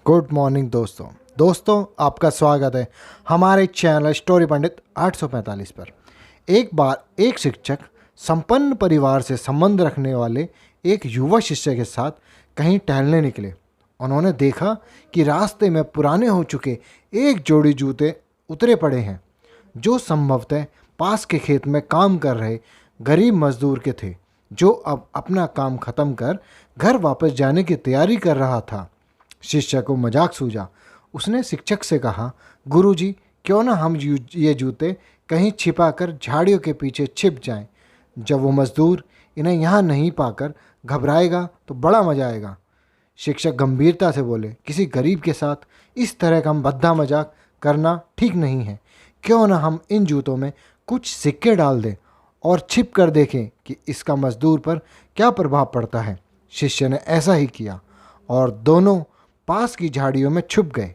Good morning दोस्तों आपका स्वागत है हमारे चैनल स्टोरी पंडित 845 पर। एक बार एक शिक्षक संपन्न परिवार से संबंध रखने वाले एक युवा शिष्य के साथ कहीं टहलने निकले। उन्होंने देखा कि रास्ते में पुराने हो चुके एक जोड़ी जूते उतरे पड़े हैं, जो संभवतः पास के खेत में काम कर रहे गरीब मजदूर के थे, जो अब अपना काम खत्म कर घर वापस जाने की तैयारी कर रहा था। शिष्य को मजाक सूझा। उसने शिक्षक से कहा, गुरुजी, क्यों ना हम ये जूते कहीं छिपा कर झाड़ियों के पीछे छिप जाएं। जब वो मजदूर इन्हें यहाँ नहीं पाकर घबराएगा तो बड़ा मजा आएगा। शिक्षक गंभीरता से बोले, किसी गरीब के साथ इस तरह का भद्दा मजाक करना ठीक नहीं है। क्यों ना हम इन जूतों में कुछ सिक्के डाल दें और छिप कर देखें कि इसका मजदूर पर क्या प्रभाव पड़ता है। शिष्य ने ऐसा ही किया और दोनों पास की झाड़ियों में छुप गए।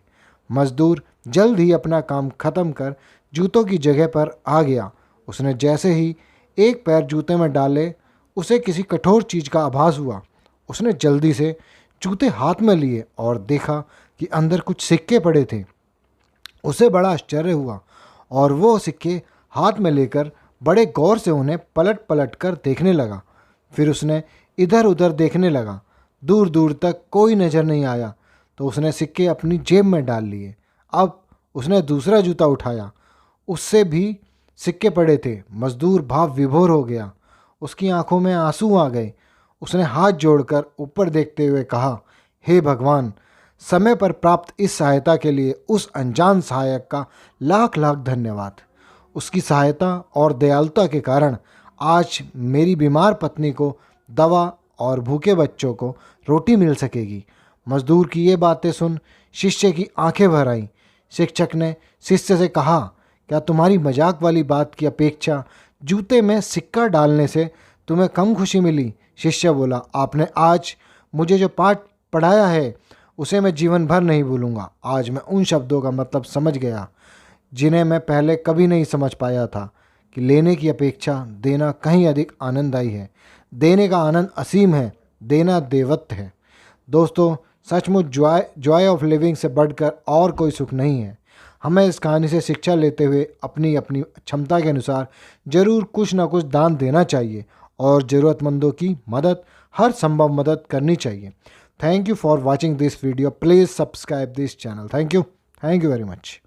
मजदूर जल्द ही अपना काम खत्म कर जूतों की जगह पर आ गया। उसने जैसे ही एक पैर जूते में डाले, उसे किसी कठोर चीज़ का आभास हुआ। उसने जल्दी से जूते हाथ में लिए और देखा कि अंदर कुछ सिक्के पड़े थे। उसे बड़ा आश्चर्य हुआ और वो सिक्के हाथ में लेकर बड़े गौर से उन्हें पलट पलट कर देखने लगा। फिर उसने इधर उधर देखने लगा। दूर दूर तक कोई नज़र नहीं आया तो उसने सिक्के अपनी जेब में डाल लिए। अब उसने दूसरा जूता उठाया, उससे भी सिक्के पड़े थे। मजदूर भाव विभोर हो गया, उसकी आंखों में आंसू आ गए। उसने हाथ जोड़कर ऊपर देखते हुए कहा, हे भगवान, समय पर प्राप्त इस सहायता के लिए उस अनजान सहायक का लाख लाख धन्यवाद। उसकी सहायता और दयालुता के कारण आज मेरी बीमार पत्नी को दवा और भूखे बच्चों को रोटी मिल सकेगी। मजदूर की ये बातें सुन शिष्य की आंखें भर आईं। शिक्षक ने शिष्य से कहा, क्या तुम्हारी मजाक वाली बात की अपेक्षा जूते में सिक्का डालने से तुम्हें कम खुशी मिली? शिष्य बोला, आपने आज मुझे जो पाठ पढ़ाया है उसे मैं जीवन भर नहीं भूलूंगा। आज मैं उन शब्दों का मतलब समझ गया जिन्हें मैं पहले कभी नहीं समझ पाया था, कि लेने की अपेक्षा देना कहीं अधिक आनंददायी है। देने का आनंद असीम है, देना देवत्व है। दोस्तों, सचमुच जॉय ऑफ लिविंग से बढ़कर और कोई सुख नहीं है। हमें इस कहानी से शिक्षा लेते हुए अपनी अपनी क्षमता के अनुसार जरूर कुछ ना कुछ दान देना चाहिए और ज़रूरतमंदों की मदद, हर संभव मदद करनी चाहिए। Thank you for watching this video. Please subscribe this channel. Thank you very much.